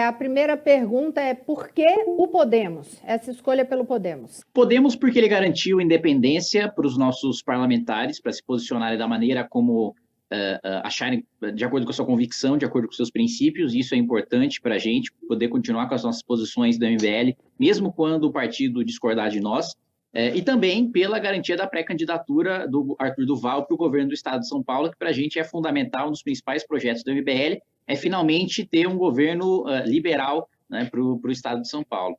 A primeira pergunta é por que o Podemos? Essa escolha pelo Podemos. Podemos porque ele garantiu independência para os nossos parlamentares, para se posicionarem da maneira como acharem, de acordo com a sua convicção, de acordo com os seus princípios. Isso é importante para a gente poder continuar com as nossas posições do MBL, mesmo quando o partido discordar de nós. E também pela garantia da pré-candidatura do Arthur Duval para o governo do Estado de São Paulo, que para a gente é fundamental, um dos principais projetos do MBL, é finalmente ter um governo liberal, né, para o Estado de São Paulo.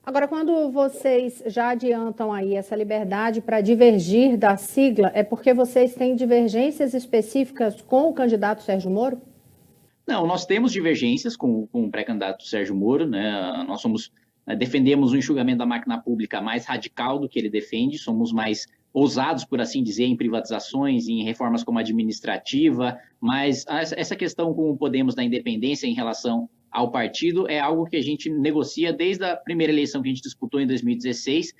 Agora, quando vocês já adiantam aí essa liberdade para divergir da sigla, é porque vocês têm divergências específicas com o candidato Sérgio Moro? Não, nós temos divergências com o pré-candidato Sérgio Moro, né? Nós defendemos o enxugamento da máquina pública mais radical do que ele defende, somos mais ousados, por assim dizer, em privatizações, em reformas como a administrativa, mas essa questão com o Podemos da independência em relação ao partido é algo que a gente negocia desde a primeira eleição que a gente disputou em 2016,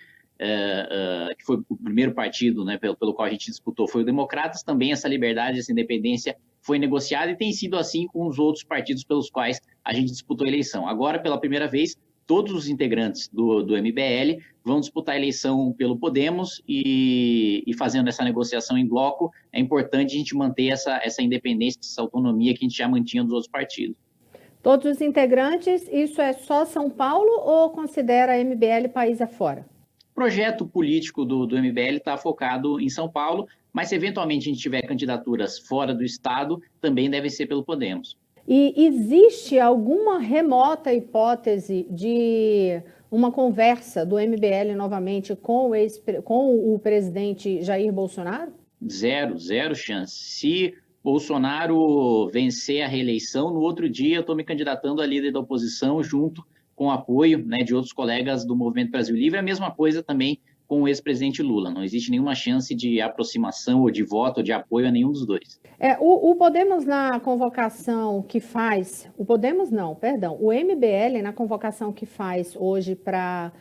que foi o primeiro partido, né, pelo qual a gente disputou, foi o Democratas. Também essa liberdade, essa independência foi negociada e tem sido assim com os outros partidos pelos quais a gente disputou a eleição. Agora, pela primeira vez, todos os integrantes do MBL vão disputar a eleição pelo Podemos e fazendo essa negociação em bloco, é importante a gente manter essa independência, essa autonomia que a gente já mantinha dos outros partidos. Todos os integrantes, isso é só São Paulo ou considera a MBL país afora? O projeto político do MBL está focado em São Paulo, mas se eventualmente a gente tiver candidaturas fora do estado, também deve ser pelo Podemos. E existe alguma remota hipótese de uma conversa do MBL novamente com o presidente Jair Bolsonaro? Zero chance. Se Bolsonaro vencer a reeleição, no outro dia eu estou me candidatando a líder da oposição junto com o apoio, né, de outros colegas do Movimento Brasil Livre. A mesma coisa também com o ex-presidente Lula. Não existe nenhuma chance de aproximação ou de voto ou de apoio a nenhum dos dois. O Podemos na convocação que faz... O Podemos não, perdão. O MBL na convocação que faz hoje para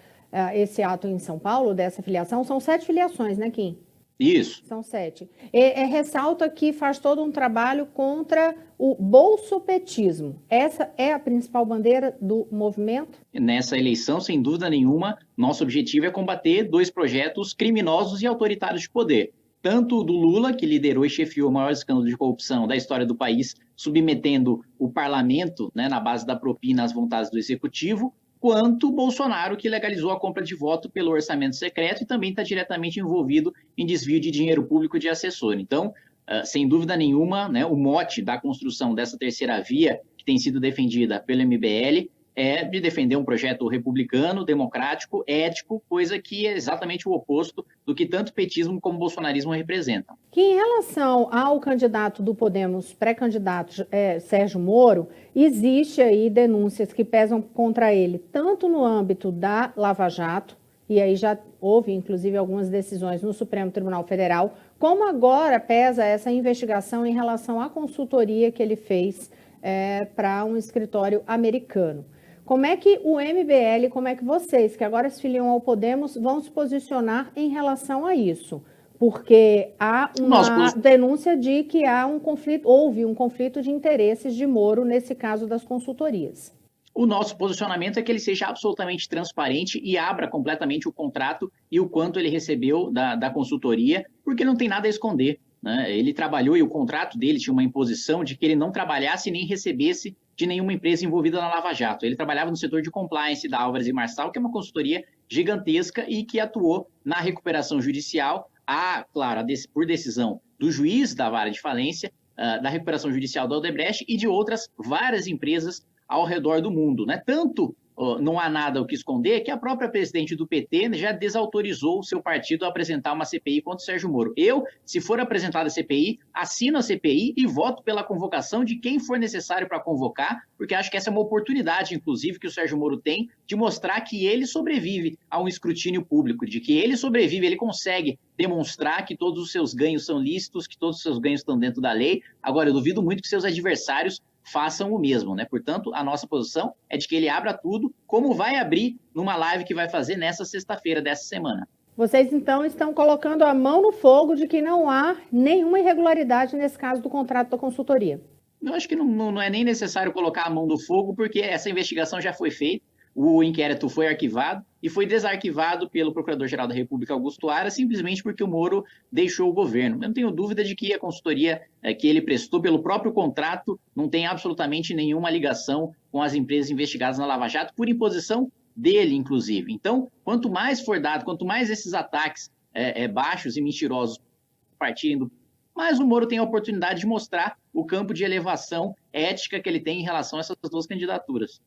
esse ato em São Paulo, dessa filiação, são 7 filiações, né, Kim? Isso. São 7. Ressalta que faz todo um trabalho contra o bolsopetismo. Essa é a principal bandeira do movimento? Nessa eleição, sem dúvida nenhuma, nosso objetivo é combater 2 projetos criminosos e autoritários de poder. Tanto do Lula, que liderou e chefiou o maior escândalo de corrupção da história do país, submetendo o parlamento, né, na base da propina às vontades do executivo, quanto o Bolsonaro, que legalizou a compra de voto pelo orçamento secreto e também está diretamente envolvido em desvio de dinheiro público de assessor. Então, sem dúvida nenhuma, né, o mote da construção dessa terceira via, que tem sido defendida pelo MBL, é de defender um projeto republicano, democrático, ético, coisa que é exatamente o oposto do que tanto petismo como bolsonarismo representam. Que em relação ao candidato do Podemos, pré-candidato Sérgio Moro, existe aí denúncias que pesam contra ele, tanto no âmbito da Lava Jato, e aí já houve, inclusive, algumas decisões no Supremo Tribunal Federal, como agora pesa essa investigação em relação à consultoria que ele fez para um escritório americano. Como é que o MBL, como é que vocês, que agora se filiam ao Podemos, vão se posicionar em relação a isso? Porque há uma denúncia de que houve um conflito de interesses de Moro nesse caso das consultorias. O nosso posicionamento é que ele seja absolutamente transparente e abra completamente o contrato e o quanto ele recebeu da consultoria, porque não tem nada a esconder, né? Ele trabalhou e o contrato dele tinha uma imposição de que ele não trabalhasse nem recebesse de nenhuma empresa envolvida na Lava Jato. Ele trabalhava no setor de compliance da Álvares e Marçal, que é uma consultoria gigantesca e que atuou na recuperação judicial, claro, por decisão do juiz da vara de falência, da recuperação judicial da Odebrecht e de outras várias empresas ao redor do mundo, né? Tanto não há nada o que esconder que a própria presidente do PT já desautorizou o seu partido a apresentar uma CPI contra o Sérgio Moro. Eu, se for apresentada a CPI, assino a CPI e voto pela convocação de quem for necessário para convocar, porque acho que essa é uma oportunidade, inclusive, que o Sérgio Moro tem de mostrar que ele sobrevive a um escrutínio público, de que ele sobrevive, ele consegue demonstrar que todos os seus ganhos são lícitos, que todos os seus ganhos estão dentro da lei. Agora, eu duvido muito que seus adversários façam o mesmo, né? Portanto, a nossa posição é de que ele abra tudo, como vai abrir numa live que vai fazer nessa sexta-feira dessa semana. Vocês, então, estão colocando a mão no fogo de que não há nenhuma irregularidade nesse caso do contrato da consultoria. Eu acho que não é nem necessário colocar a mão no fogo, porque essa investigação já foi feita, o inquérito foi arquivado e foi desarquivado pelo Procurador-Geral da República, Augusto Aras, simplesmente porque o Moro deixou o governo. Eu não tenho dúvida de que a consultoria que ele prestou pelo próprio contrato não tem absolutamente nenhuma ligação com as empresas investigadas na Lava Jato, por imposição dele, inclusive. Então, quanto mais for dado, quanto mais esses ataques baixos e mentirosos partirem do, mas o Moro tem a oportunidade de mostrar o campo de elevação ética que ele tem em relação a essas duas candidaturas.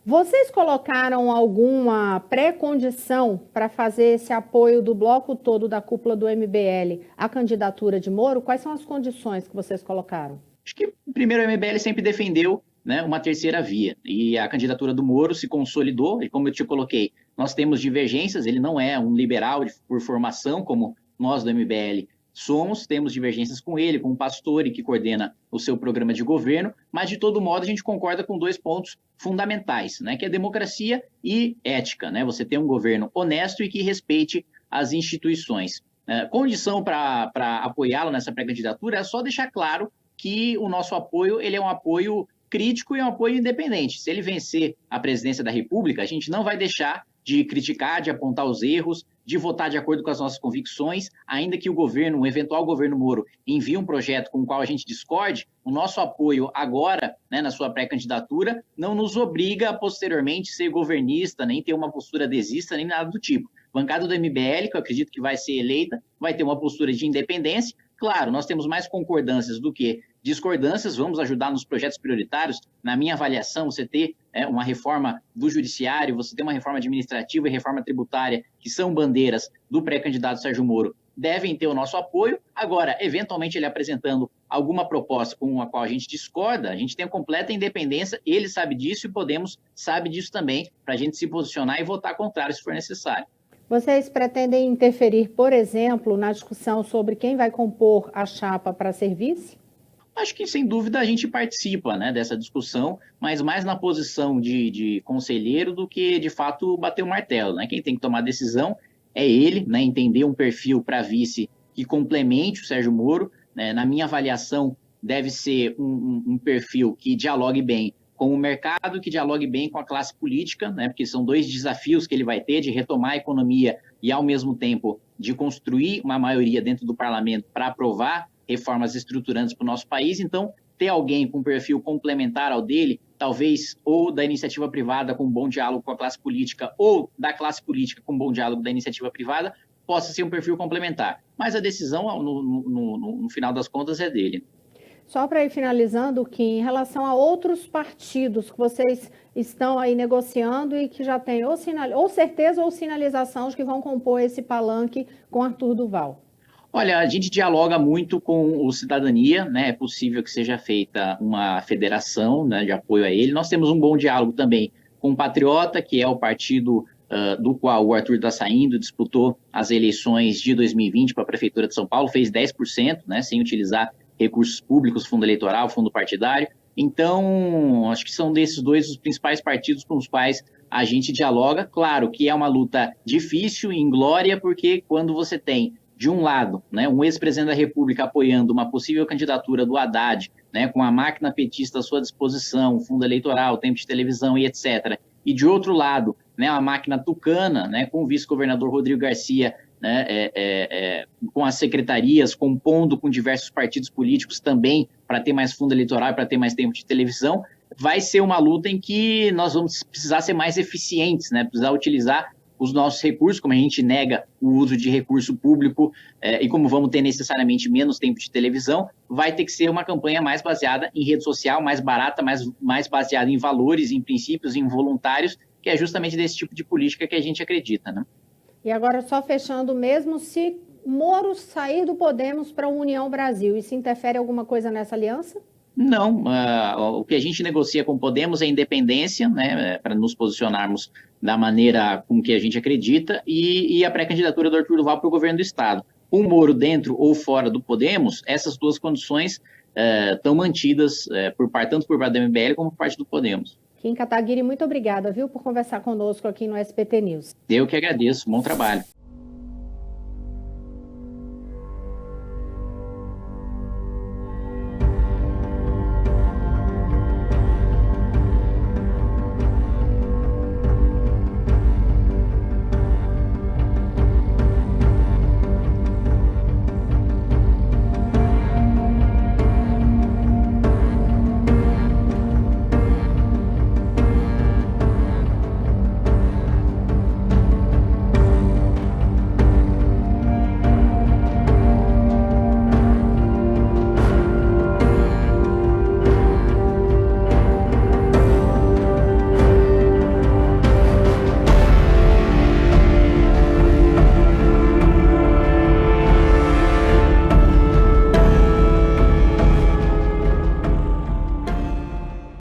Vocês colocaram alguma pré-condição para fazer esse apoio do bloco todo da cúpula do MBL à candidatura de Moro? Quais são as condições que vocês colocaram? Acho que, primeiro, o MBL sempre defendeu, né, uma terceira via, e a candidatura do Moro se consolidou, e como eu te coloquei, nós temos divergências, ele não é um liberal por formação, como nós do MBL temos divergências com ele, com o Pastore, que coordena o seu programa de governo, mas, de todo modo, a gente concorda com 2 pontos fundamentais, né, que é democracia e ética, né, você tem um governo honesto e que respeite as instituições. Condição para apoiá-lo nessa pré-candidatura é só deixar claro que o nosso apoio ele é um apoio crítico e um apoio independente. Se ele vencer a presidência da República, a gente não vai deixar de criticar, de apontar os erros, de votar de acordo com as nossas convicções, ainda que o eventual governo Moro envie um projeto com o qual a gente discorde, o nosso apoio agora, né, na sua pré-candidatura, não nos obriga a posteriormente ser governista, nem ter uma postura desista, nem nada do tipo. Bancada do MBL, que eu acredito que vai ser eleita, vai ter uma postura de independência. Claro, nós temos mais concordâncias do que discordâncias, vamos ajudar nos projetos prioritários. Na minha avaliação, você ter uma reforma do judiciário, você ter uma reforma administrativa e reforma tributária, que são bandeiras do pré-candidato Sérgio Moro, devem ter o nosso apoio. Agora, eventualmente, ele apresentando alguma proposta com a qual a gente discorda, a gente tem completa independência, ele sabe disso e Podemos sabe disso também, para a gente se posicionar e votar contrário se for necessário. Vocês pretendem interferir, por exemplo, na discussão sobre quem vai compor a chapa para ser vice? Acho que, sem dúvida, a gente participa, né, dessa discussão, mas mais na posição de conselheiro do que, de fato, bater o martelo, né? Quem tem que tomar a decisão é ele, né, entender um perfil para vice que complemente o Sérgio Moro, né? Na minha avaliação, deve ser um perfil que dialogue bem com o mercado, que dialogue bem com a classe política, né? Porque são 2 desafios que ele vai ter, de retomar a economia e, ao mesmo tempo, de construir uma maioria dentro do parlamento para aprovar reformas estruturantes para o nosso país. Então, ter alguém com perfil complementar ao dele, talvez ou da iniciativa privada com bom diálogo com a classe política, ou da classe política com bom diálogo da iniciativa privada, possa ser um perfil complementar. Mas a decisão, no final das contas, é dele. Só para ir finalizando, que em relação a outros partidos que vocês estão aí negociando e que já tem ou certeza ou sinalização de que vão compor esse palanque com Arthur Duval. Olha, a gente dialoga muito com o Cidadania, né? É possível que seja feita uma federação, né, de apoio a ele. Nós temos um bom diálogo também com o Patriota, que é o partido do qual o Arthur está saindo, disputou as eleições de 2020 para a Prefeitura de São Paulo, fez 10%, né, sem utilizar recursos públicos, fundo eleitoral, fundo partidário. Então, acho que são desses 2 os principais partidos com os quais a gente dialoga. Claro que é uma luta difícil, inglória, porque quando você tem, de um lado, né, um ex-presidente da República apoiando uma possível candidatura do Haddad, né, com a máquina petista à sua disposição, fundo eleitoral, tempo de televisão e etc. E, de outro lado, né, a máquina tucana, né, com o vice-governador Rodrigo Garcia, né, com as secretarias, compondo com diversos partidos políticos também, para ter mais fundo eleitoral e para ter mais tempo de televisão, vai ser uma luta em que nós vamos precisar ser mais eficientes, né, precisar utilizar os nossos recursos, como a gente nega o uso de recurso público e como vamos ter necessariamente menos tempo de televisão, vai ter que ser uma campanha mais baseada em rede social, mais barata, mais baseada em valores, em princípios, em voluntários, que é justamente desse tipo de política que a gente acredita, né? E agora, só fechando mesmo, se Moro sair do Podemos para a União Brasil, isso interfere alguma coisa nessa aliança? Não, o que a gente negocia com o Podemos é independência, né, para nos posicionarmos da maneira com que a gente acredita, e a pré-candidatura do Arthur Duval para o governo do Estado. Com o Moro dentro ou fora do Podemos, essas 2 condições estão mantidas tanto por parte do MBL como por parte do Podemos. Kim Kataguiri, muito obrigada, viu, por conversar conosco aqui no SBT News. Eu que agradeço, bom trabalho.